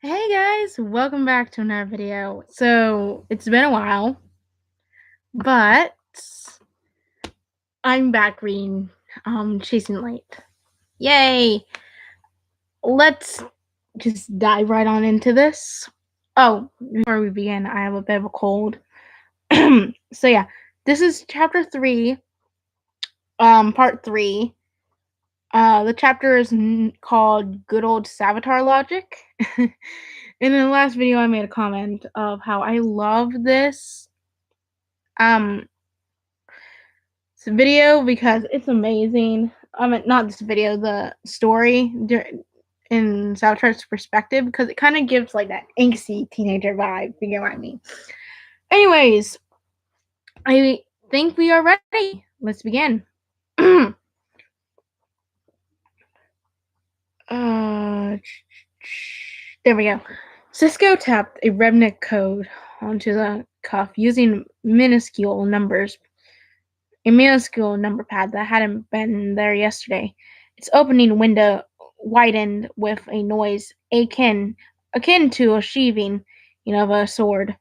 Hey guys, welcome back to another video. So, it's been a while, but I'm back reading Chasing Light. Yay! Let's just dive right on into this. Oh, before we begin, I have a bit of a cold. So yeah, this is chapter 3, part 3. The chapter is called Good Old Savitar Logic. In the last video, I made a comment of how I love this um video because it's amazing. I mean, not this video, the story in Savitar's perspective, because it kind of gives like that angsty teenager vibe. You get what I mean? Anyways, I think we are ready. Let's begin. uh, there we go. Cisco tapped a Revnik code onto the cuff using a minuscule number pad that hadn't been there yesterday. Its opening window widened with a noise akin to a sheathing, of a sword.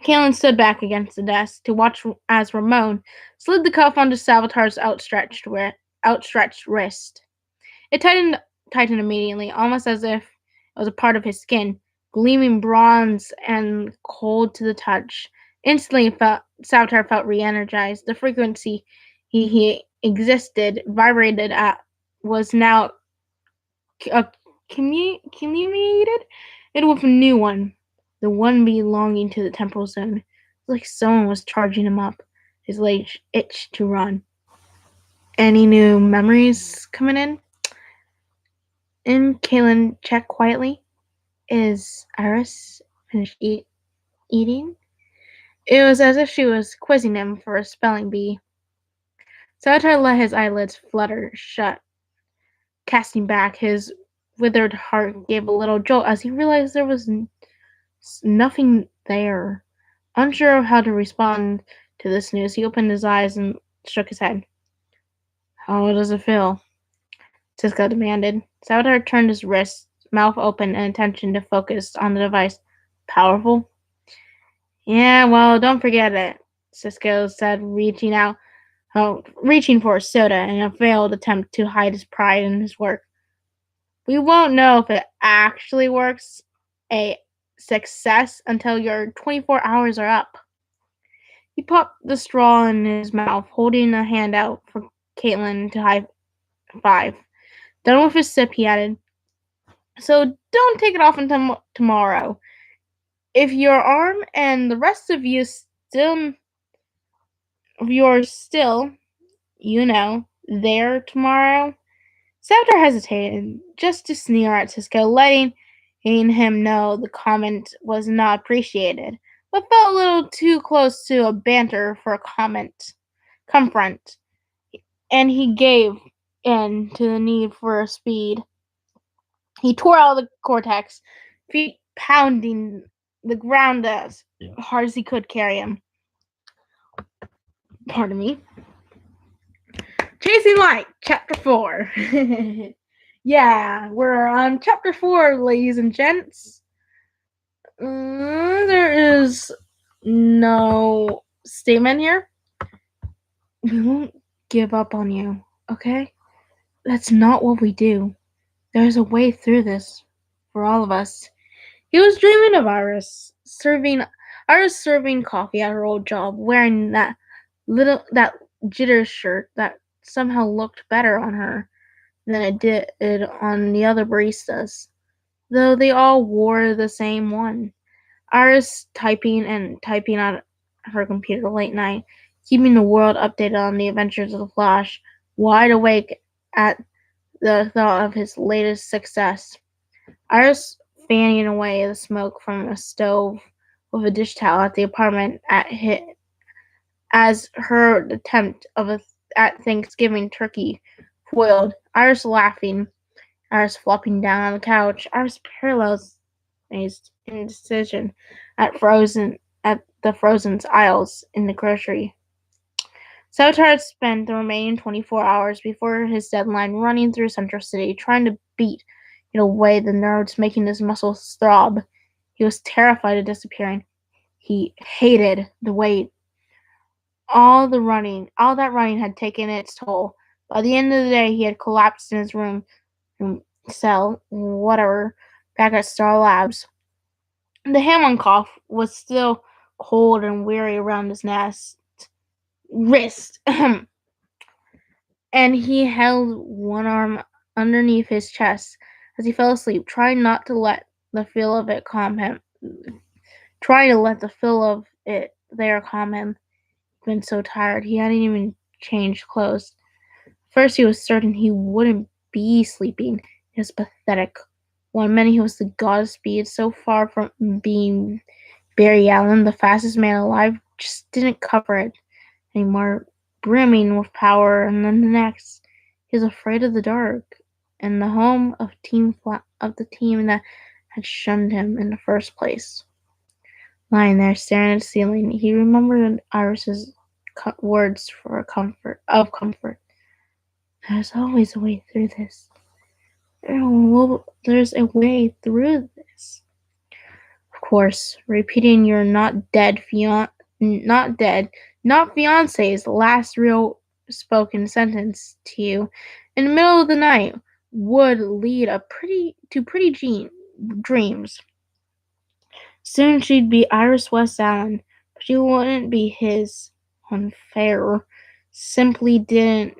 Kalen stood back against the desk to watch as Ramon slid the cuff onto Salvatier's outstretched wrist. It tightened immediately, almost as if it was a part of his skin, gleaming bronze and cold to the touch. Instantly, Salvatore felt re-energized. The frequency he existed, vibrated at, was now communicated with a new one, the one belonging to the temporal zone. It was like someone was charging him up. His legs itched to run. Any new memories coming in? And Kaylin checked quietly. Is Iris finished eating? It was as if she was quizzing him for a spelling bee. Salvatore let his eyelids flutter shut. Casting back, his withered heart gave a little jolt as he realized there was nothing there. Unsure of how to respond to this news, he opened his eyes and shook his head. How does it feel? Cisco demanded. Salvatore turned his wrist, mouth open, and attention to focus on the device. Powerful? Yeah, well, don't forget it, Cisco said, reaching for a soda in a failed attempt to hide his pride in his work. We won't know if it actually works a success until your 24 hours are up. He popped the straw in his mouth, holding a hand out for Caitlin to high five. Done with his sip, he added, So don't take it off until tomorrow. If your arm and the rest of you're still, there tomorrow. Salvatore hesitated, just to sneer at Cisco, letting him know the comment was not appreciated, but felt a little too close to a banter for a confront, and he gave in to the need for speed. He tore out the cortex, feet pounding the ground as hard as he could carry him. Pardon me. Chasing Light, Chapter 4. Yeah, we're on Chapter 4, ladies and gents. There is no statement here. We won't give up on you, okay? That's not what we do. There's a way through this for all of us. He was dreaming of Iris serving coffee at her old job, wearing that jitter shirt that somehow looked better on her than it did on the other baristas, though they all wore the same one. Iris typing at her computer late night, keeping the world updated on the adventures of the Flash, wide awake at the thought of his latest success. Iris fanning away the smoke from a stove with a dish towel at the apartment as her attempt at Thanksgiving turkey foiled. Iris laughing, Iris flopping down on the couch, Iris paralyzed indecision at the frozen aisles in the grocery. Salvatore spent the remaining 24 hours before his deadline running through Central City, trying to beat in a way the nerves making his muscles throb. He was terrified of disappearing. He hated the weight. All that running had taken its toll. By the end of the day, he had collapsed in his room, cell, whatever, back at Star Labs. The Hammond cough was still cold and weary around his wrist, and he held one arm underneath his chest as he fell asleep, trying not to let the feel of it calm him. Trying to let the feel of it there calm him. He'd been so tired, he hadn't even changed clothes. First, he was certain he wouldn't be sleeping. It was pathetic. One minute he was the god of speed, so far from being Barry Allen, the fastest man alive, just didn't cover it anymore, brimming with power, and then the next, he was afraid of the dark, and the home of the team that had shunned him in the first place. Lying there, staring at the ceiling, he remembered Iris's words of comfort. There's always a way through this. There's a way through this. Of course, repeating your not fiance's last real spoken sentence to you in the middle of the night would lead to pretty dreams. Soon she'd be Iris West Allen, but she wouldn't be his. Unfair. Simply didn't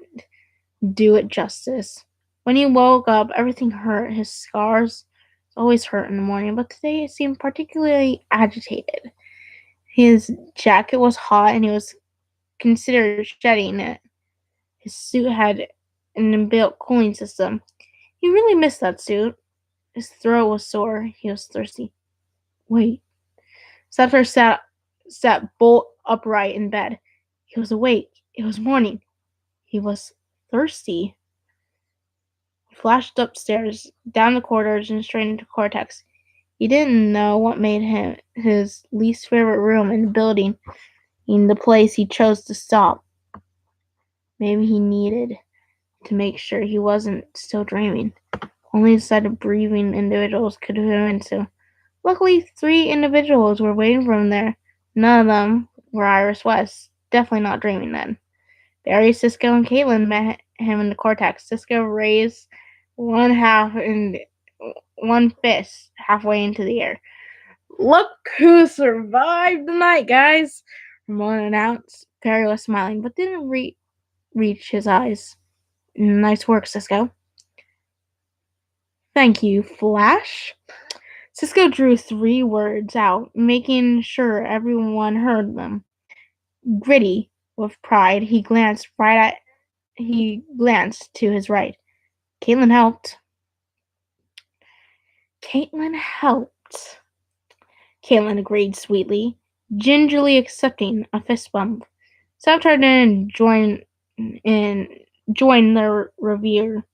do it justice. When he woke up, everything hurt. His scars always hurt in the morning, but today it seemed particularly agitated. His jacket was hot and he was considered shedding it. His suit had an inbuilt cooling system. He really missed that suit. His throat was sore. He was thirsty. Wait. Saphir sat bolt upright in bed. He was awake. It was morning. He was thirsty. He flashed upstairs, down the corridors, and straight into Cortex. He didn't know what made him his least favorite room in the building, in the place he chose to stop. Maybe he needed to make sure he wasn't still dreaming. Only a set of breathing individuals could have been so. Luckily, 3 individuals were waiting for him there. None of them were Iris West. Definitely not dreaming then. Barry, Cisco, and Caitlin met him in the Cortex. Cisco raised one half and one fist halfway into the air. Look who survived the night, guys! Ramon announced. Barry was smiling, but didn't reach his eyes. Nice work, Cisco. Thank you, Flash. Cisco drew 3 words out, making sure everyone heard them. Gritty with pride, he glanced to his right. Caitlin helped. Caitlin agreed sweetly, gingerly accepting a fist bump. Savitar didn't join their revere.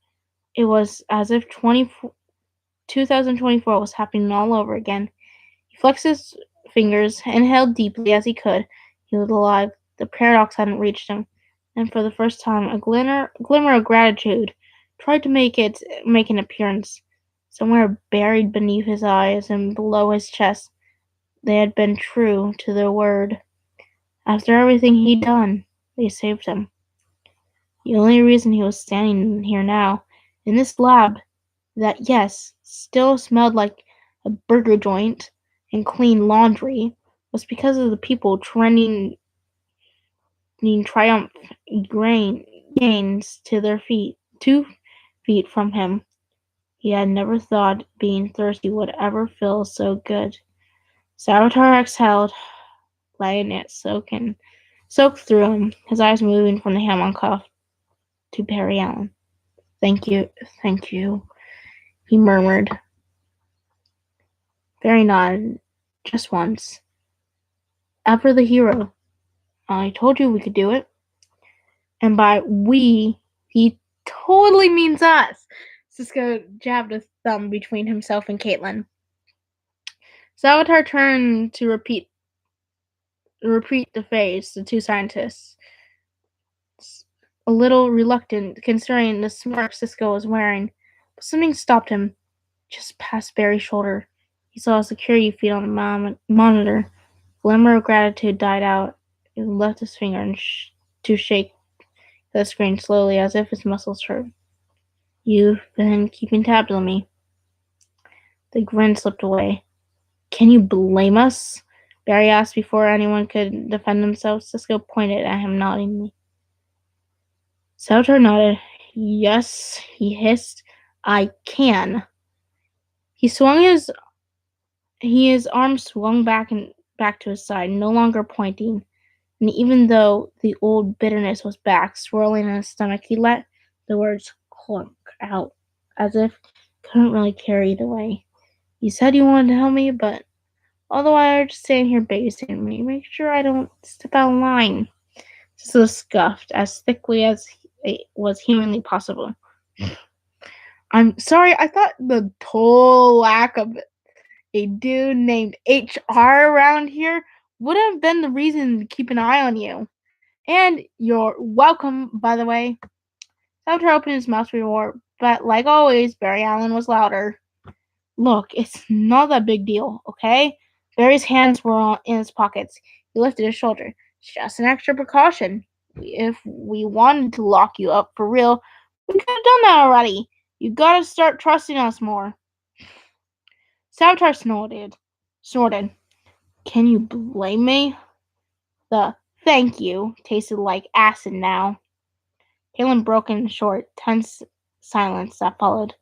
It was as if 2024 was happening all over again. He flexed his fingers, inhaled deeply as he could. He was alive. The paradox hadn't reached him, and for the first time a glimmer of gratitude tried to make an appearance. Somewhere buried beneath his eyes and below his chest, they had been true to their word. After everything he'd done, they saved him. The only reason he was standing here now, in this lab that, yes, still smelled like a burger joint and clean laundry, was because of the people trending triumph gains to their feet, 2 feet from him. He had never thought being thirsty would ever feel so good. Savitar exhaled, letting it soak through him, his eyes moving from the Hammond cuff to Barry Allen. Thank you, he murmured. Barry nodded, just once. Ever the hero. I told you we could do it. And by we, he totally means us. Cisco jabbed a thumb between himself and Caitlin. Savitar turned to repeat the phrase, the 2 scientists. A little reluctant, considering the smirk Cisco was wearing, but something stopped him. just past Barry's shoulder. He saw a security feed on the monitor. Glimmer of gratitude died out. He left his finger to shake the screen slowly as if his muscles hurt. You've been keeping tabs on me. The grin slipped away. Can you blame us? Barry asked before anyone could defend themselves. Cisco pointed at him noddingly. Sauter nodded. Yes, he hissed. I can. His arm swung back to his side, no longer pointing. And even though the old bitterness was back, swirling in his stomach, he let the words clunk out, as if he couldn't really carry it away. You said you wanted to help me, but although I are just standing here babysitting me, make sure I don't step out of line. Cisco scuffed as thickly as it was humanly possible. I'm sorry, I thought the total lack of a dude named HR around here would have been the reason to keep an eye on you. And you're welcome, by the way. Sauter opened his mouth to roar, but like always, Barry Allen was louder. Look, it's not that big deal, okay? Barry's hands were in his pockets. He lifted his shoulder. It's just an extra precaution. If we wanted to lock you up for real, we could have done that already. You gotta start trusting us more. Sauter snorted. Can you blame me? The thank you tasted like acid now. Caitlin broke in short, tense silence that followed.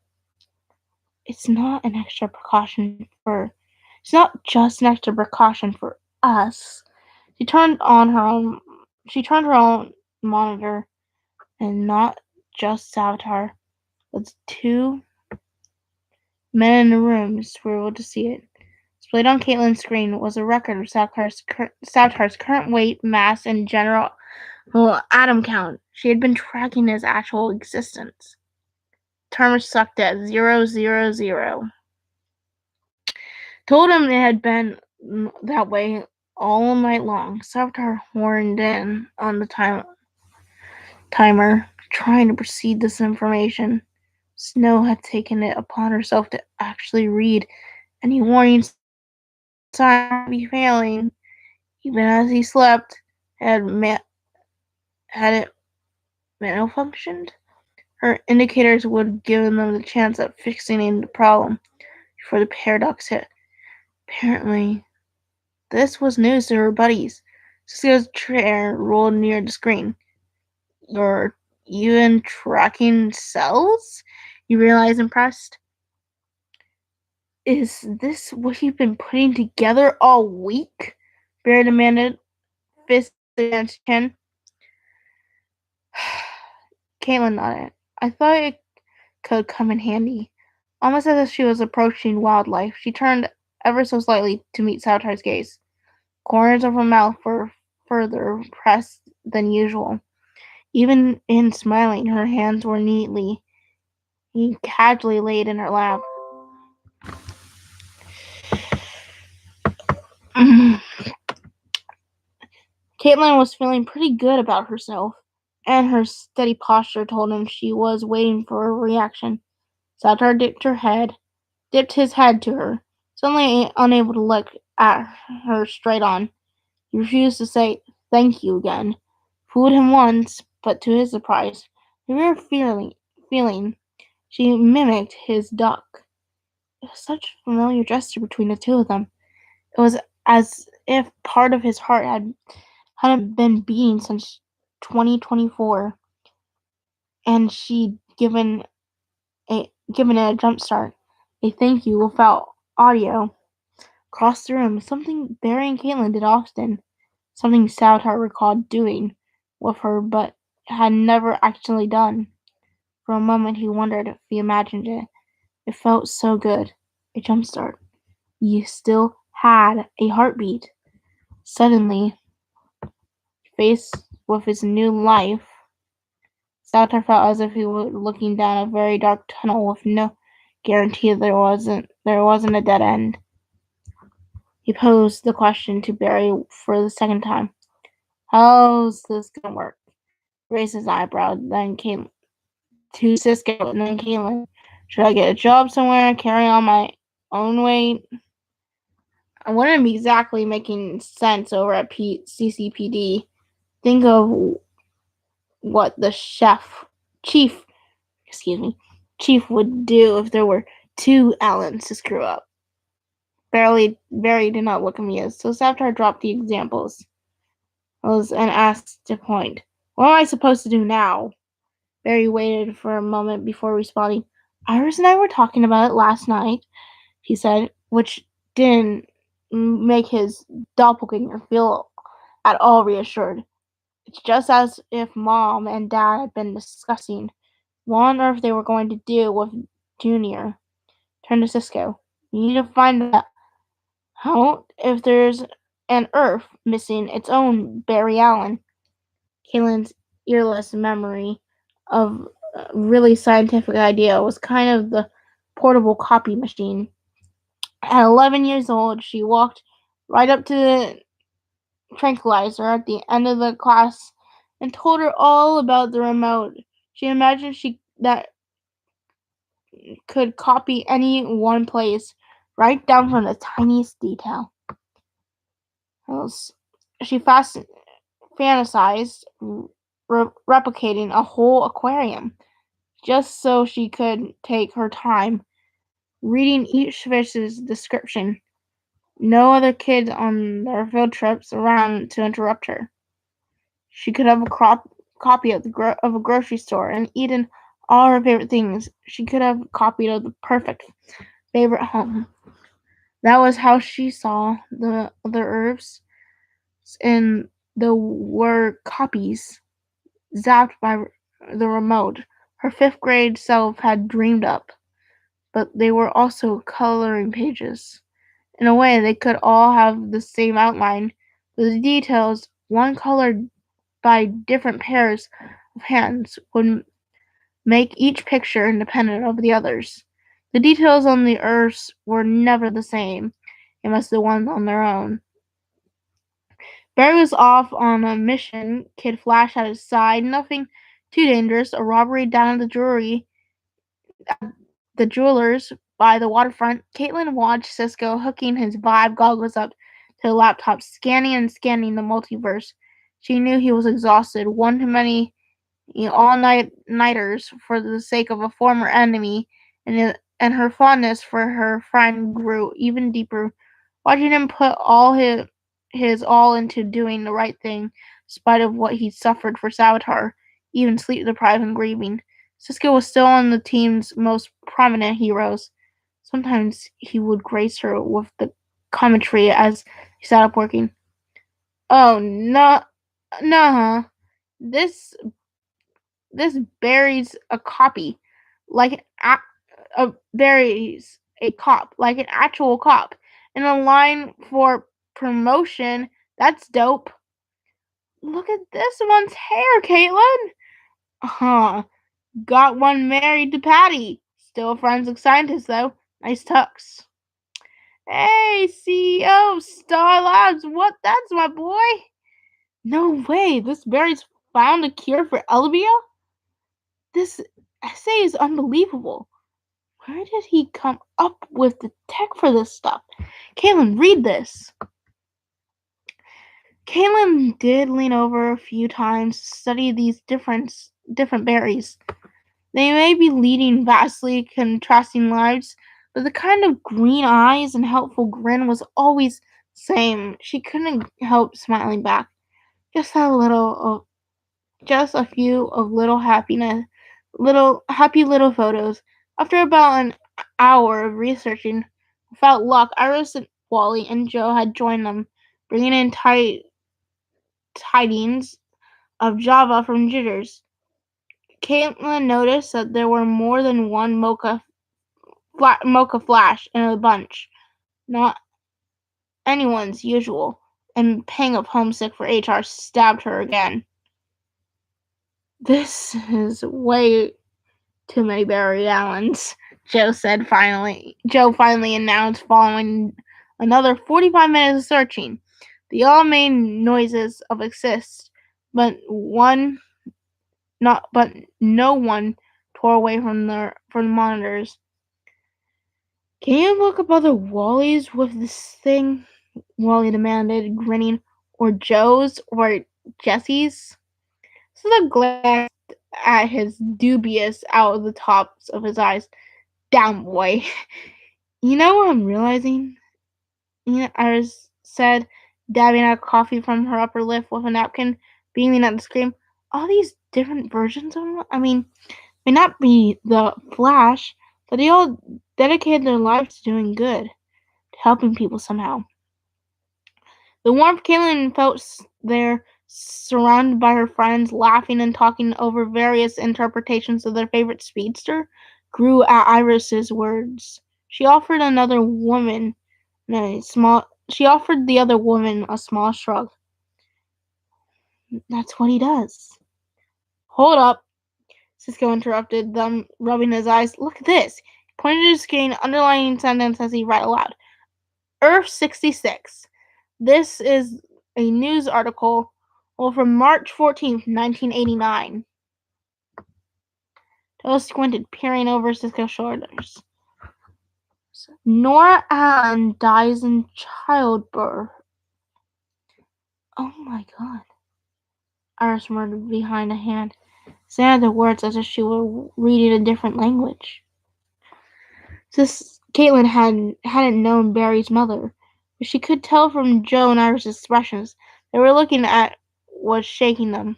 It's not just an extra precaution for us. She turned her own monitor, and not just Savitar, but two men in the room were able to see it. Displayed on Caitlin's screen was a record of Savitar's current weight, mass, and general atom count. She had been tracking his actual existence. Timer sucked at 000. Told him it had been that way all night long. Savitar horned in on the timer, trying to precede this information. Snow had taken it upon herself to actually read any warning sign be failing, even as he slept. Had it malfunctioned? Her indicators would have given them the chance of fixing the problem before the paradox hit. Apparently, this was news to her buddies. Cisco's chair rolled near the screen. You're even tracking cells? You realize, impressed. Is this what you've been putting together all week? Barry demanded, fist against chin. Caitlin nodded. I thought it could come in handy. Almost as if she was approaching wildlife, she turned ever so slightly to meet Savitar's gaze. Corners of her mouth were further pressed than usual. Even in smiling, her hands were neatly, casually laid in her lap. Caitlin was feeling pretty good about herself, and her steady posture told him she was waiting for a reaction. Savitar dipped his head to her, suddenly unable to look at her straight on. He refused to say thank you again. Fooled him once, but to his surprise, a rare feeling, she mimicked his duck. It was such a familiar gesture between the two of them. It was as if part of his heart hadn't been beating since 2024, and she'd given it a jump start. A thank you without audio. Across the room, something Barry and Caitlin did often, something Savitar recalled doing with her but had never actually done. For a moment he wondered if he imagined it. It felt so good. A jump start. You still had a heartbeat. Suddenly, faced with his new life, Savitar felt as if he were looking down a very dark tunnel with no guarantee that there wasn't a dead end. He posed the question to Barry for the second time. How's this gonna work? Raised his eyebrow, then came to Cisco, and then Caitlin. Should I get a job somewhere, carry on my own weight? I wouldn't be exactly making sense over at CCPD. Think of what the chief, chief would do if there were two Allens to screw up. Barry did not look amused, so Savitar dropped the examples and asked to point. What am I supposed to do now? Barry waited for a moment before responding. Iris and I were talking about it last night, he said, which didn't make his doppelganger feel at all reassured. It's just as if Mom and Dad had been discussing what on earth they were going to do with Junior. Turned to Cisco. You need to find out if there's an Earth missing its own Barry Allen. Caitlin's earless memory of a really scientific idea was kind of the portable copy machine. At 11 years old, she walked right up to the tranquilizer at the end of the class and told her all about the remote. She imagined that could copy any one place, right down from the tiniest detail. She fantasized replicating a whole aquarium, just so she could take her time reading each fish's description. No other kids on their field trips around to interrupt her. She could have a copy of a grocery store and eaten all her favorite things. She could have copied of the perfect favorite home. That was how she saw the other herbs, and the were copies zapped by the remote. Her fifth-grade self had dreamed up, but they were also coloring pages. In a way, they could all have the same outline, but the details, one colored by different pairs of hands, would make each picture independent of the others. The details on the earths were never the same as the ones on their own. Barry was off on a mission. Kid flashed at his side. Nothing too dangerous. A robbery down at the jeweler's by the waterfront. Caitlin watched Cisco hooking his Vive goggles up to the laptop, scanning the multiverse. She knew he was exhausted. One too many all-nighters for the sake of a former enemy, and her fondness for her friend grew even deeper. Watching him put all his all into doing the right thing, in spite of what he'd suffered for Savitar, even sleep-deprived and grieving. Cisco was still one of the team's most prominent heroes. Sometimes he would grace her with the commentary as he sat up working. Oh, no, nah, this buries a copy, like buries a cop, like an actual cop, in a line for promotion. That's dope. Look at this one's hair, Caitlin. Huh. Got one married to Patty. Still a forensic scientist, though. Nice tux. Hey, CEO of Star Labs. What? That's my boy. No way. This Barry's found a cure for Elvia? This essay is unbelievable. Where did he come up with the tech for this stuff? Caitlin, read this. Caitlin did lean over a few times to study these different berries. They may be leading vastly contrasting lives, but the kind of green eyes and helpful grin was always the same. She couldn't help smiling back. Just a few of happy little photos. After about an hour of researching, without luck, Iris and Wally and Joe had joined them, bringing in tidings of Java from Jitters. Caitlin noticed that there were more than one Mocha Flash in the bunch, not anyone's usual, and a pang of homesick for HR stabbed her again. This is way too many Barry Allens, Joe finally announced following another 45 minutes of searching. They all made noises of assist, but no one tore away from the monitors. Can you look up other Wallies with this thing? Wally demanded, grinning. Or Joe's or Jesse's? Sula glanced at his dubious out of the tops of his eyes. Down, boy. You know what I'm realizing? Iris said, dabbing at coffee from her upper lip with a napkin, beaming at the screen. All these different versions of him? I mean, may not be the Flash, but they all dedicated their lives to doing good, to helping people somehow. The warmth Caitlin felt there, surrounded by her friends, laughing and talking over various interpretations of their favorite speedster, grew at Iris's words. She offered the other woman a small shrug. That's what he does. Hold up, Cisco interrupted them, rubbing his eyes. Look at this. He pointed to the screen, underlining sentence as he read aloud. Earth 66. This is a news article from March 14th, 1989. Joe squinted, peering over Cisco's shoulders. Nora Allen dies in childbirth. Oh my god. Iris murmured behind a hand, saying the words as if she were reading a different language. Caitlin hadn't known Barry's mother, but she could tell from Joe and Iris' expressions they were looking at was shaking them.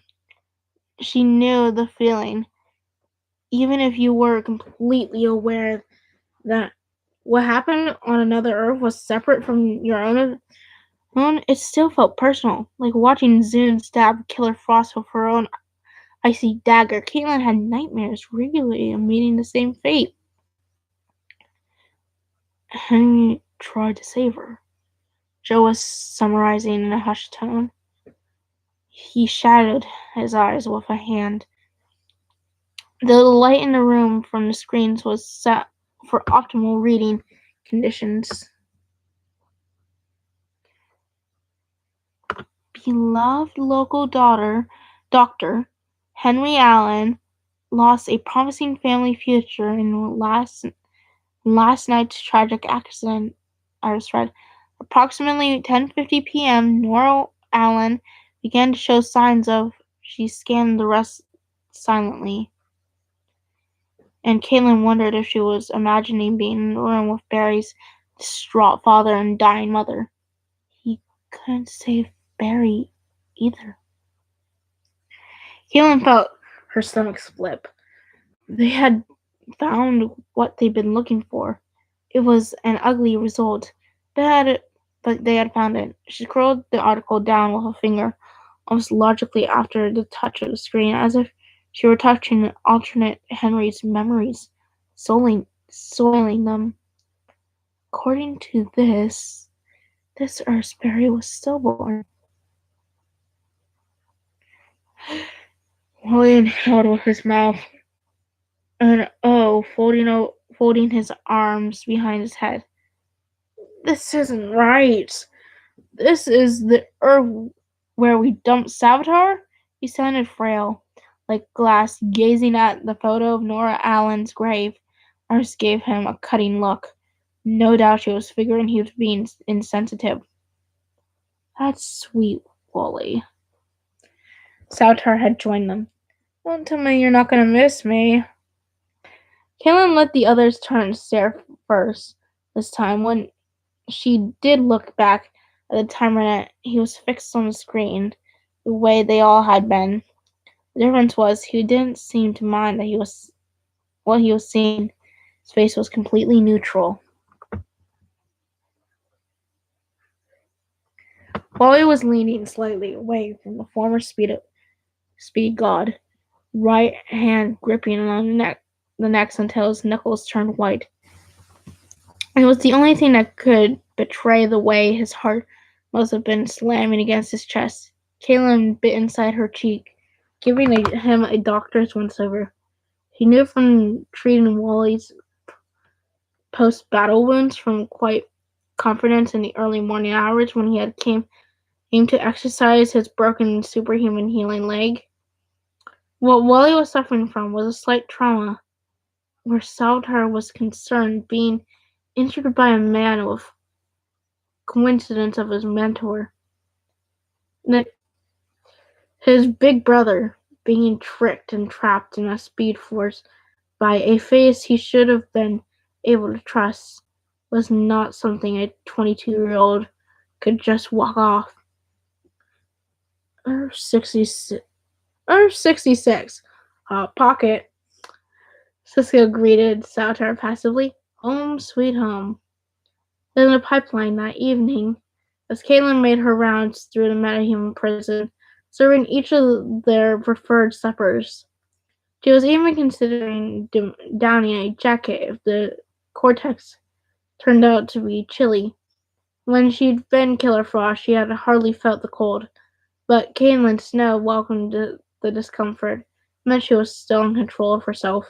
She knew the feeling. Even if you were completely aware that what happened on another Earth was separate from your own, it still felt personal, like watching Zune stab Killer Frost with her own icy dagger. Caitlin had nightmares regularly of meeting the same fate. Henry tried to save her. Joe was summarizing in a hushed tone. He shadowed his eyes with a hand. The light in the room from the screens was set for optimal reading conditions. Beloved local doctor Henry Allen lost a promising family future in last night's tragic accident, Iris read. Approximately 10:50 p.m., Nora Allen began to show signs of. She scanned the rest silently, and Caitlin wondered if she was imagining being in the room with Barry's distraught father and dying mother. He couldn't save Barry either. Caitlin felt her stomach flip. They had found what they'd been looking for. It was an ugly result, but they had found it. She scrolled the article down with a finger, almost logically after the touch of the screen, as if she were touching alternate Henry's memories, soiling them. According to this Earthsbury was stillborn. William held with his mouth and folding his arms behind his head. This isn't right. This is the Earth where we dumped Savitar? He sounded frail, like glass, gazing at the photo of Nora Allen's grave. Iris gave him a cutting look. No doubt she was figuring he was being insensitive. That's sweet, Wally. Savitar had joined them. Don't tell me you're not going to miss me. Caitlin let the others turn to stare first. This time, when she did look back at the timer, he was fixed on the screen, the way they all had been. The difference was he didn't seem to mind that what he was seeing. His face was completely neutral. Wally was leaning slightly away from the former speed god, right hand gripping on the neck until his knuckles turned white. It was the only thing that could betray the way his heart must have been slamming against his chest. Caitlin bit inside her cheek, giving him a doctor's once-over. He knew from treating Wally's post-battle wounds from quite confidence in the early morning hours when he had came to exercise his broken superhuman healing leg. What Wally was suffering from was a slight trauma, where Savitar was concerned, being injured by a man with coincidence of his mentor. His big brother, being tricked and trapped in a speed force by a face he should have been able to trust, was not something a 22-year-old could just walk off. Earth 66. Earth 66. Hot pocket. Cisco greeted Saltar passively. Home sweet home. In the pipeline that evening, as Caitlin made her rounds through the metahuman prison, serving each of their preferred suppers. She was even considering donning a jacket if the cortex turned out to be chilly. When she'd been Killer Frost, she had hardly felt the cold, but Caitlin Snow welcomed the discomfort. It meant she was still in control of herself.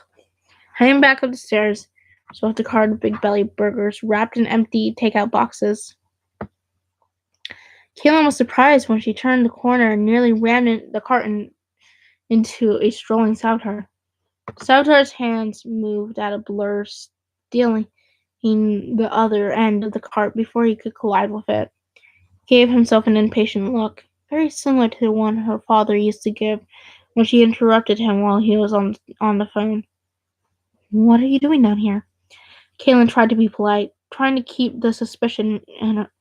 Heading back up the stairs, she left the car of Big Belly burgers wrapped in empty takeout boxes. Caitlin was surprised when she turned the corner and nearly ran the cart into a strolling Saltar. Saltar's hands moved at a blur, stealing the other end of the cart before he could collide with it. He gave himself an impatient look, very similar to the one her father used to give when she interrupted him while he was on the phone. What are you doing down here? Caitlin tried to be polite, trying to keep the suspicion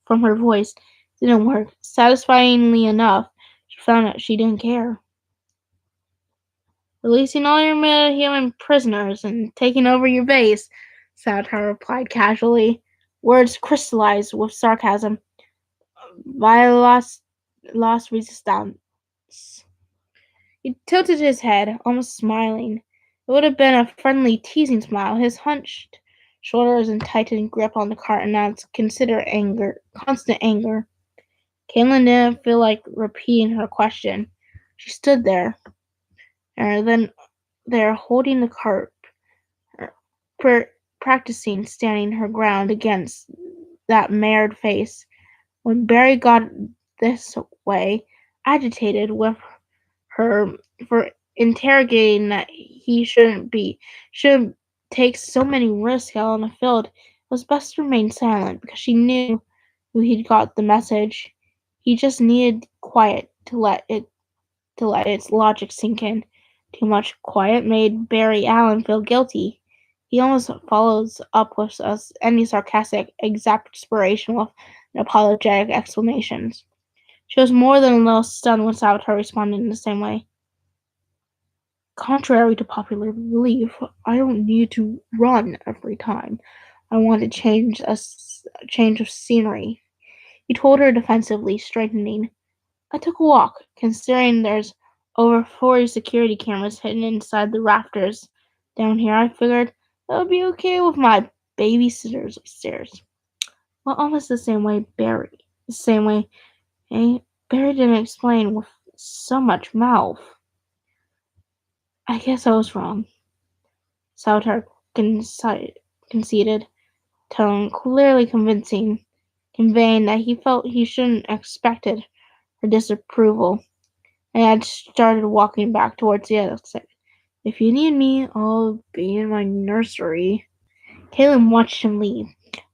from her voice. It didn't work. Satisfyingly enough, she found out she didn't care. Releasing all your metahuman prisoners and taking over your base, Saltar replied casually, words crystallized with sarcasm. By lost resistance. He tilted his head, almost smiling. It would have been a friendly, teasing smile. His hunched shoulders and tightened grip on the cart announced constant anger. Caitlin didn't feel like repeating her question. She stood there, and then there, holding the cart, practicing standing her ground against that marred face. When Barry got this way, agitated with her for interrogating that he shouldn't take so many risks out on the field, it was best to remain silent because she knew he'd got the message. He just needed quiet to let its logic sink in. Too much quiet made Barry Allen feel guilty. He almost follows up with any sarcastic exasperation with apologetic explanations. She was more than a little stunned when Salvatore responded in the same way. Contrary to popular belief, I don't need to run every time I want to change of scenery. He told her defensively, straightening. I took a walk, considering there's over 40 security cameras hidden inside the rafters down here. I figured that would be okay with my babysitters upstairs. Well, almost the same way Barry. The same way, eh? Barry didn't explain with so much mouth. I guess I was wrong. Saltar conceded, tone clearly conveying that he felt he shouldn't expected her disapproval, and had started walking back towards the exit. If you need me, I'll be in my nursery. Caitlin watched him leave,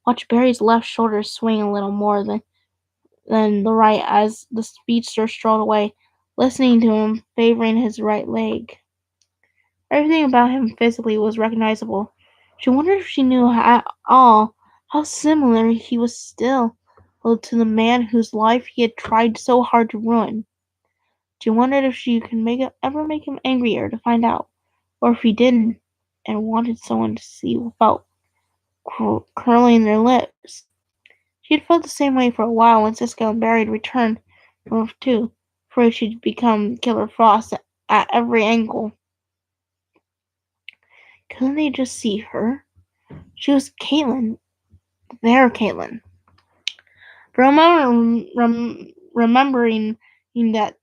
watched Barry's left shoulder swing a little more than the right as the speedster strolled away, listening to him, favoring his right leg. Everything about him physically was recognizable. She wondered if she knew at all how similar he was still to the man whose life he had tried so hard to ruin. She wondered if she could ever make him angrier to find out, or if he didn't and wanted someone to see without curling their lips. She had felt the same way for a while when Cisco and Barry had returned from Earth 2, afraid she'd become Killer Frost at every angle. Couldn't they just see her? She was Caitlin. Their Caitlin. For a moment, remembering that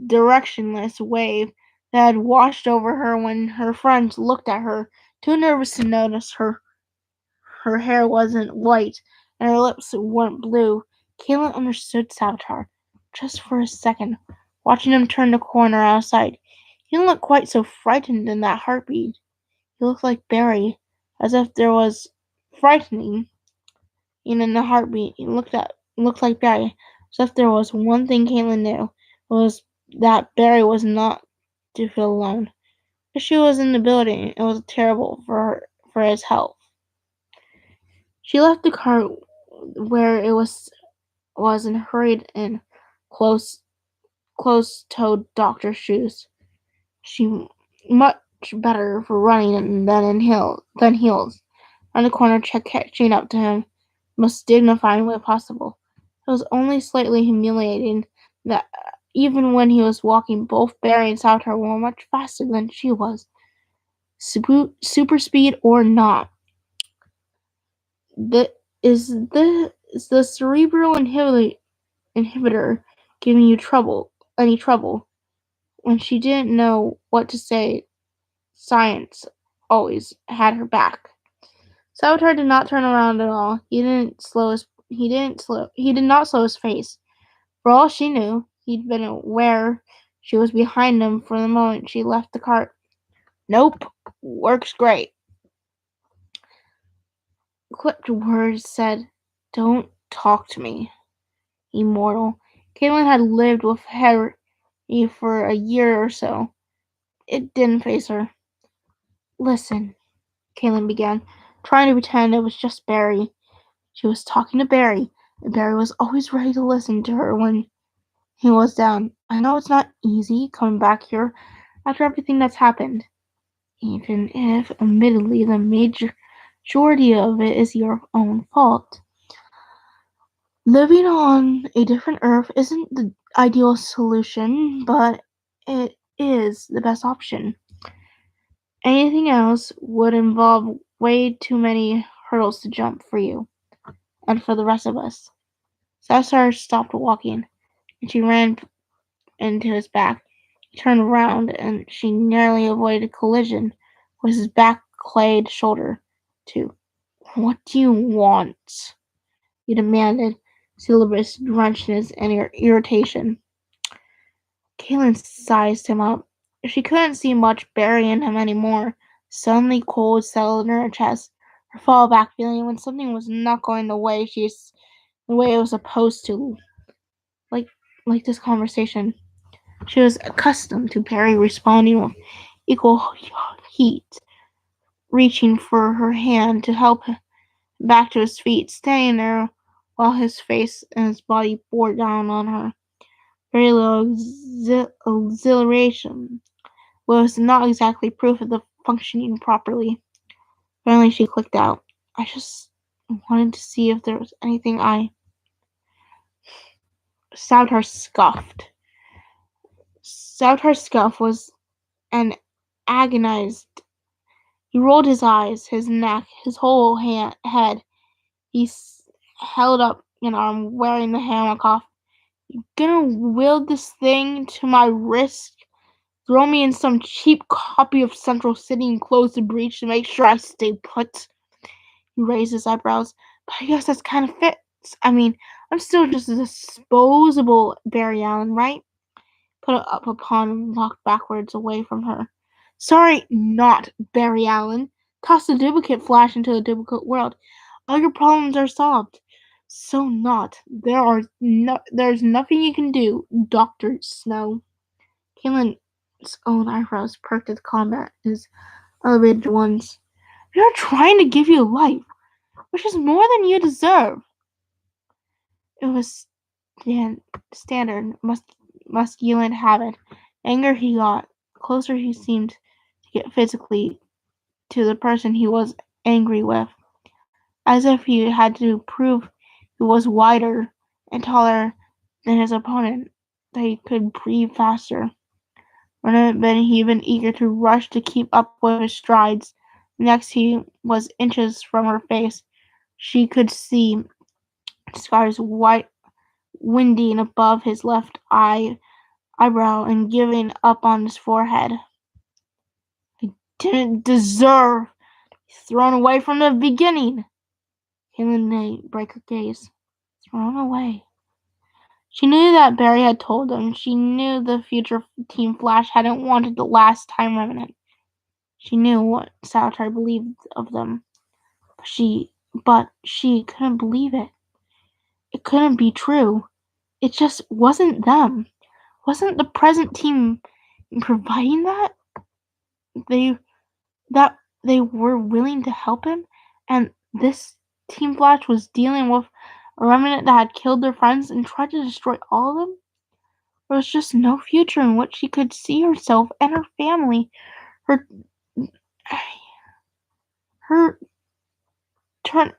directionless wave that had washed over her when her friends looked at her, too nervous to notice her hair wasn't white and her lips weren't blue, Caitlin understood Salvatore. Just for a second, watching him turn the corner outside. He didn't look quite so frightened in that heartbeat. He looked like Barry, as if there was frightening. And in a heartbeat, he looked like Barry. So if there was one thing Caitlin knew, it was that Barry was not to feel alone. If she was in the building, it was terrible for his health. She left the car where it was and hurried in close closed-toed doctor's shoes. She much better for running than heels. Around the corner, catching up to him, the most dignified way possible. It was only slightly humiliating that even when he was walking, both Barry and Salvatore were much faster than she was. Super speed or not, is the cerebral inhibitor giving you any trouble? When she didn't know what to say, science always had her back. Salvatore did not turn around at all. He did not slow his face. For all she knew, he'd been aware she was behind him from the moment she left the cart. Nope, works great. Clipped words said, "Don't talk to me, immortal." Caitlin had lived with Harry for a year or so. It didn't faze her. "Listen," Caitlin began, trying to pretend it was just Barry. She was talking to Barry, and Barry was always ready to listen to her when he was down. "I know it's not easy coming back here after everything that's happened. Even if, admittedly, the majority of it is your own fault. Living on a different Earth isn't the ideal solution, but it is the best option. Anything else would involve way too many hurdles to jump for you, and for the rest of us." Salazar stopped walking, and she ran into his back. He turned around, and she narrowly avoided a collision with his back-clayed shoulder, too. "What do you want?" he demanded, syllabus drenched in his irritation. Caitlin sized him up. She couldn't see much Barry in him anymore. Suddenly cold settled in her chest, her fallback feeling when something was not going the way it was supposed to. Like like this conversation. She was accustomed to Barry responding with equal heat, reaching for her hand to help him back to his feet, staying there while his face and his body bore down on her. Very little exhilaration was not exactly proof of the functioning properly. Finally, she clicked out, "I just wanted to see if there was anything I..." Salvatore scoffed. Salvatore's scoff was an agonized. He rolled his eyes, his neck, his whole head. He held up an arm, wearing the hammock off. "You gonna wield this thing to my wrist? Throw me in some cheap copy of Central City and close the breach to make sure I stay put?" He raised his eyebrows. "But I guess that's kind of fits. I mean, I'm still just a disposable Barry Allen, right?" Put it up upon and walked backwards away from her. "Sorry, not Barry Allen. Toss the duplicate Flash into the duplicate world. All your problems are solved." "So not. There's nothing you can do, Dr. Snow." Caitlin's own eyebrows perked at the comment, his elevated ones. "We are trying to give you life, which is more than you deserve." It was standard masculine habit. Anger he got. Closer he seemed to get physically to the person he was angry with, as if he had to prove he was wider and taller than his opponent, that he could breathe faster. One had been he been eager to rush to keep up with his strides. Next he was inches from her face. She could see scars winding above his left eyebrow and giving up on his forehead. "I didn't deserve to be thrown away from the beginning." Caitlin didn't break her gaze. Thrown away. She knew that Barry had told them. She knew the future Team Flash hadn't wanted the last time remnant. She knew what Salvatore believed of them. But she but she couldn't believe it. It couldn't be true. It just wasn't them. Wasn't the present team providing they that they were willing to help him, and this Team Flash was dealing with a remnant that had killed their friends and tried to destroy all of them? There was just no future in which she could see herself and her family, her her turn,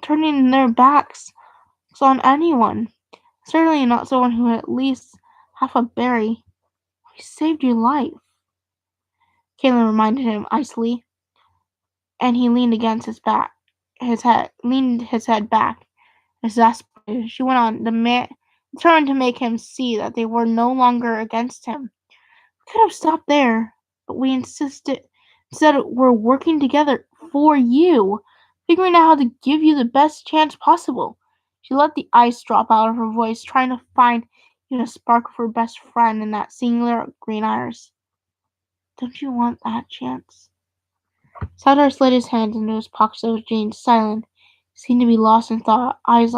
turning their backs on anyone. Certainly not someone who had at least half a berry. We saved your life, Caitlin reminded him icily, and he leaned against leaned his head back, exasperated. She went on, determined to make him see that they were no longer against him. We could have stopped there, but we instead we're working together for you, figuring out how to give you the best chance possible. She let the ice drop out of her voice, trying to find even a spark of her best friend in that singular green iris. Don't you want that chance? Saldar slid his hands into his pockets of his jeans, silent. He seemed to be lost in thought, eyes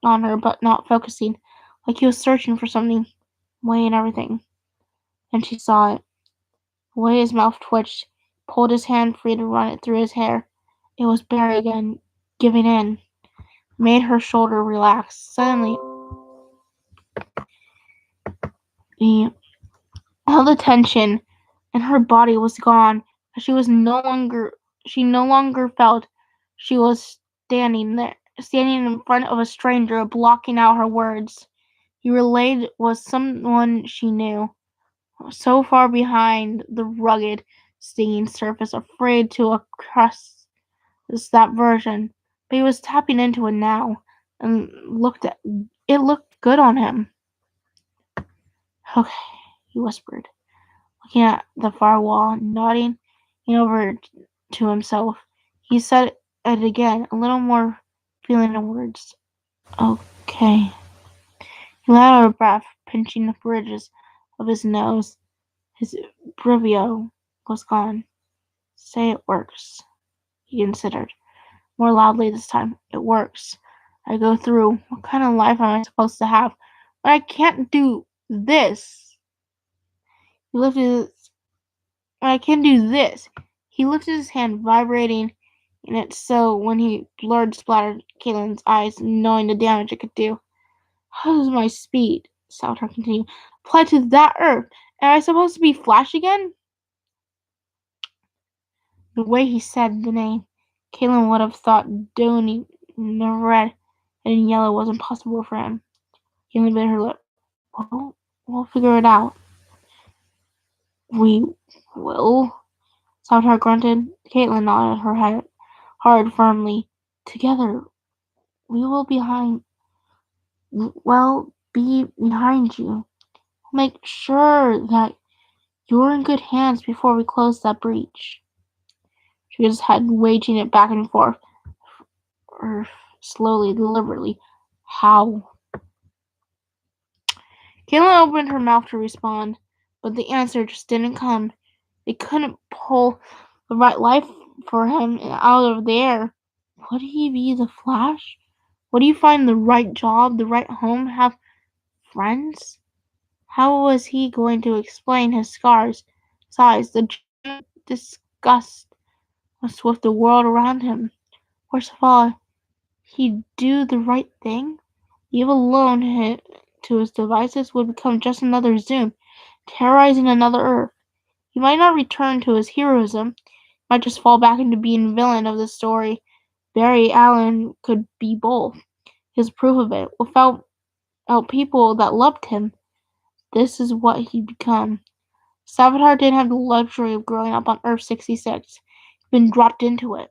on her but not focusing, like he was searching for something, weighing everything. Then she saw it. The way his mouth twitched, he pulled his hand free to run it through his hair. It was Barry again, giving in. It made her shoulder relax. Suddenly, he held the tension, and her body was gone. She no longer felt she was standing in front of a stranger, blocking out her words. He relayed was someone she knew, so far behind the rugged, stinging surface, afraid to cross that version. But he was tapping into it now, and it looked good on him. Okay, he whispered, looking at the far wall, nodding over to himself. He said it again, a little more feeling the words. Okay. He let out a breath, pinching the bridges of his nose. His bravio was gone. Say it works, he considered, more loudly this time. It works. I go through. What kind of life am I supposed to have when I can't do this? He lifted his, when I can do this. He lifted his hand, vibrating in it so when he blurred splattered Caitlin's eyes, knowing the damage it could do. How does my speed, Saltar continued, apply to that earth? Am I supposed to be Flash again? The way he said the name, Caitlin would have thought Donnie in red and in yellow was impossible for him. Caitlin bit her lip. Well, we'll figure it out. We will? Saltar grunted. Caitlin nodded her head hard firmly. Together, we will be behind you. Make sure that you're in good hands before we close that breach. She just had waging it back and forth, slowly, deliberately. How? Caitlin opened her mouth to respond, but the answer just didn't come. They couldn't pull the right life for him out of there. Would he be the Flash? Would he find the right job, the right home, have friends? How was he going to explain his scars, his eyes, the disgust with the world around him? Worst of all, he'd do the right thing? Leave alone to his devices would become just another Zoom, terrorizing another Earth. He might not return to his heroism, might just fall back into being villain of the story. Barry Allen could be both. His proof of it. Without people that loved him, this is what he'd become. Savitar didn't have the luxury of growing up on Earth 66. He'd been dropped into it.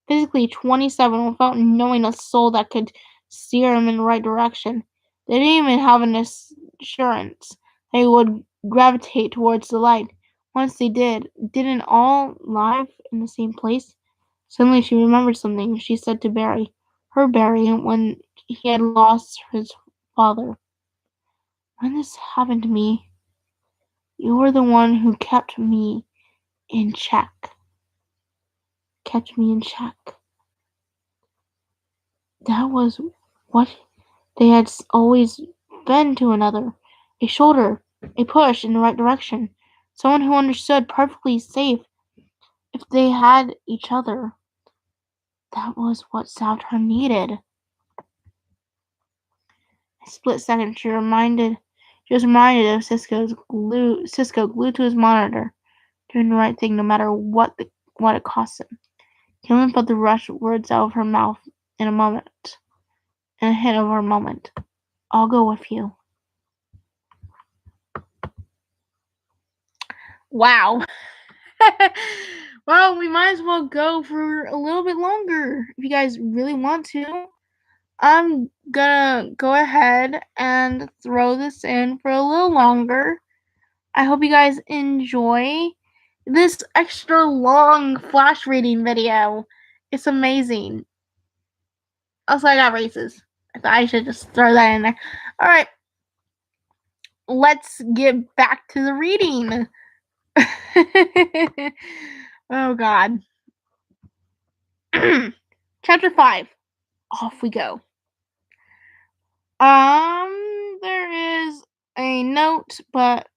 Physically 27 without knowing a soul that could steer him in the right direction. They didn't even have an assurance they would gravitate towards the light. Once they didn't all live in the same place? Suddenly she remembered something she said to Barry, her Barry, when he had lost his father. When this happened to me, you were the one who kept me in check. Kept me in check. that was what they had always been to another. A shoulder, a push in the right direction. Someone who understood perfectly safe if they had each other. That was what Savtar needed. A split second, she was reminded of Cisco glued to his monitor, doing the right thing no matter what it cost him. Killian put the rushed words out of her mouth in a hint of her moment. I'll go with you. Wow. Well, we might as well go for a little bit longer if you guys really want to. I'm gonna go ahead and throw this in for a little longer. I hope you guys enjoy this extra long flash reading video. It's amazing. Also, I got races. I thought I should just throw that in there. Alright. Let's get back to the reading. Oh, God. Chapter 5. Off we go. There is a note, but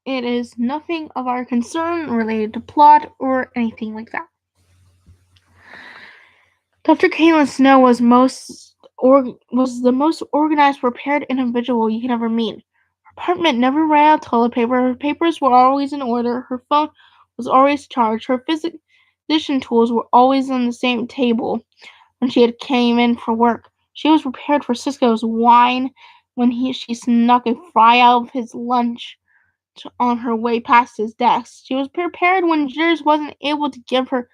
it is nothing of our concern related to plot or anything like that. Dr. Caitlin Snow was the most organized, prepared individual you can ever meet. Her apartment never ran out of toilet paper. Her papers were always in order. Her phone was always charged. Her physician tools were always on the same table when she had came in for work. She was prepared for Cisco's whine when she snuck a fry out of his lunch on her way past his desk. She was prepared when Jitters wasn't able to give her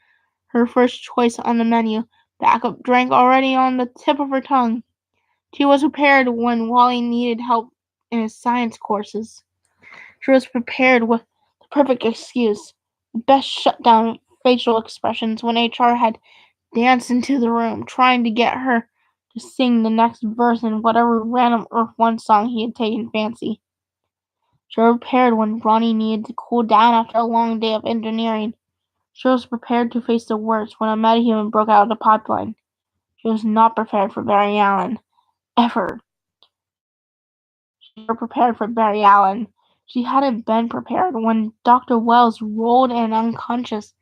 her first choice on the menu, backup drink already on the tip of her tongue. She was prepared when Wally needed help in his science courses. She was prepared with the perfect excuse, the best shutdown facial expressions when HR had danced into the room, trying to get her to sing the next verse in whatever random Earth One song he had taken fancy. She was prepared when Ronnie needed to cool down after a long day of engineering. She was prepared to face the worst when a metahuman broke out of the pipeline. She was not prepared for Barry Allen. Ever. She was prepared for Barry Allen. She hadn't been prepared when Dr. Wells rolled an unconscious,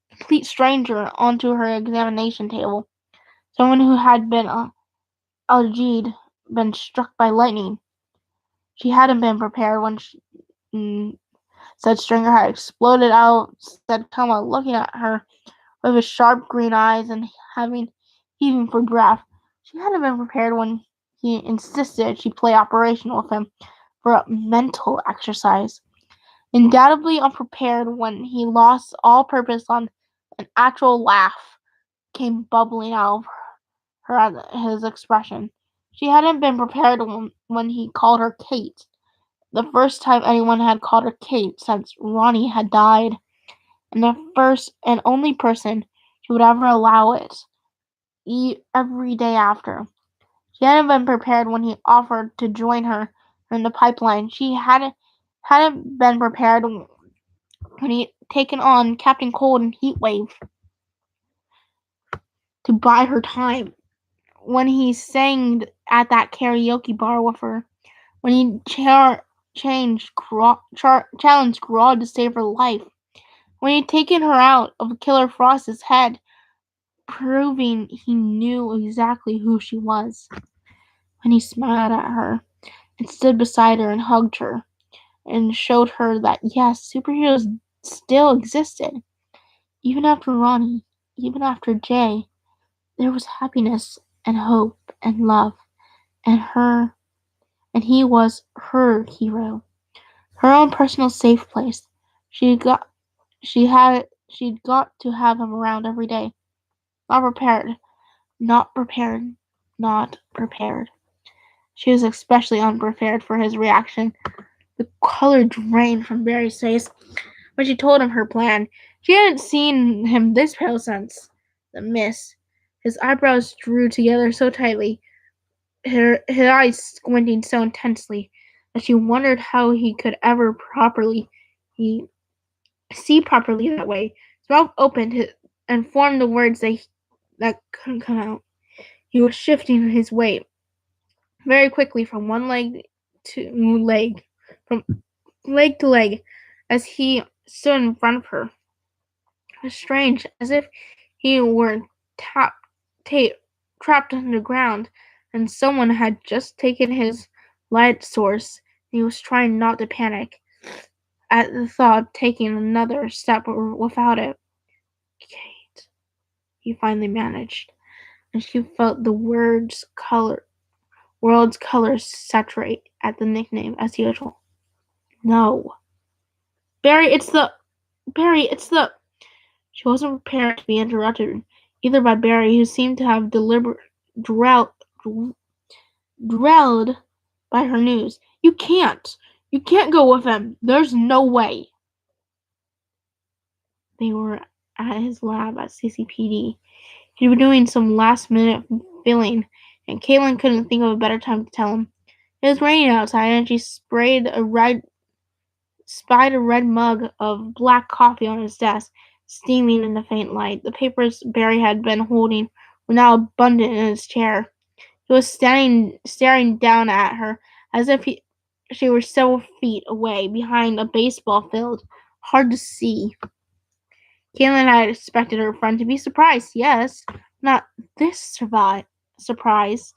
complete stranger onto her examination table. Someone who had been been struck by lightning. She hadn't been prepared when said Stringer had exploded out, said Toma, looking at her with his sharp green eyes and heaving for breath. She hadn't been prepared when he insisted she play operational with him for a mental exercise. Undoubtedly unprepared when he lost all purpose on an actual laugh came bubbling out of his expression. She hadn't been prepared when he called her Kate. The first time anyone had called her Kate since Ronnie had died, and the first and only person she would ever allow it every day after. She hadn't been prepared when he offered to join her in the pipeline. She hadn't been prepared when he taken on Captain Cold and Heatwave to buy her time. When he sang at that karaoke bar with her. When he challenged Grodd to save her life. When he'd taken her out of Killer Frost's head, proving he knew exactly who she was. When he smiled at her and stood beside her and hugged her and showed her that yes, superheroes still existed. Even after Ronnie, even after Jay, there was happiness and hope and love and he was her hero. Her own personal safe place. She'd got to have him around every day. Not prepared. Not prepared. Not prepared. She was especially unprepared for his reaction. The color drained from Barry's face when she told him her plan. She hadn't seen him this pale since the mist. His eyebrows drew together so tightly, his eyes squinting so intensely, that she wondered how he could ever see properly that way. His mouth opened and formed the words that couldn't come out. He was shifting his weight very quickly from from leg to leg, as he stood in front of her. It was strange, as if he were tap, ta- trapped underground, and someone had just taken his light source. He was trying not to panic at the thought of taking another step without it. Kate, he finally managed, and she felt the world's colors saturate at the nickname as usual. No. Barry, it's the. She wasn't prepared to be interrupted, either by Barry, who seemed to have drilled by her news. You can't! You can't go with him! There's no way! They were at his lab at CCPD. He'd been doing some last-minute filling, and Caitlin couldn't think of a better time to tell him. It was raining outside, and she spied a red mug of black coffee on his desk, steaming in the faint light. The papers Barry had been holding were now abundant in his chair. He was staring down at her as if she were several feet away behind a baseball field, hard to see. Caitlin had expected her friend to be surprised, yes, not this surprised,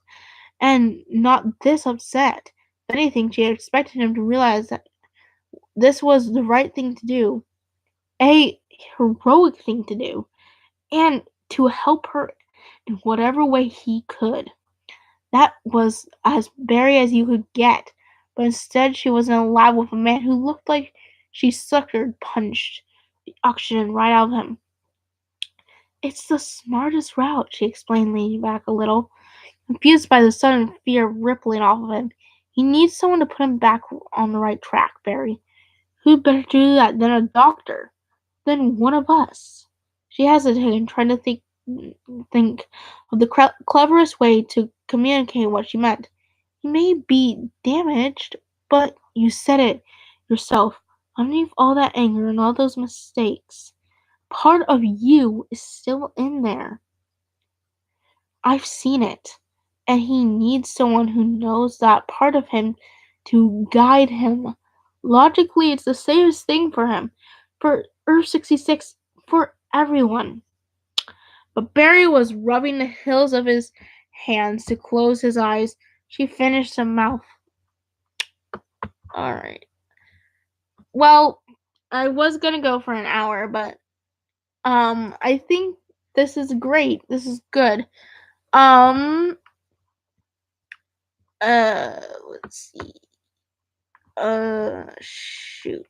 and not this upset. If anything, she had expected him to realize that this was the right thing to do, a heroic thing to do, and to help her in whatever way he could. That was as Barry as you could get, but instead she was in a lab with a man who looked like she punched the oxygen right out of him. It's the smartest route, she explained, leaning back a little, confused by the sudden fear rippling off of him. He needs someone to put him back on the right track, Barry. Who'd better do that than a doctor? Than one of us? She hesitated, trying to think of the cleverest way to communicate what she meant. He may be damaged, but you said it yourself. Underneath all that anger and all those mistakes, part of you is still in there. I've seen it. And he needs someone who knows that part of him to guide him. Logically, it's the safest thing for him, for Earth 66, for everyone. But Barry was rubbing the hills of his hands to close his eyes. She finished her mouth. Alright. Well, I was gonna go for an hour, but I think this is great. This is good. Let's see. Shoot.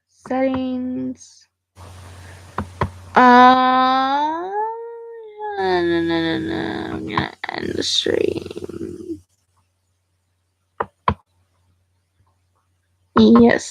Settings. No. I'm gonna end the stream. Yes.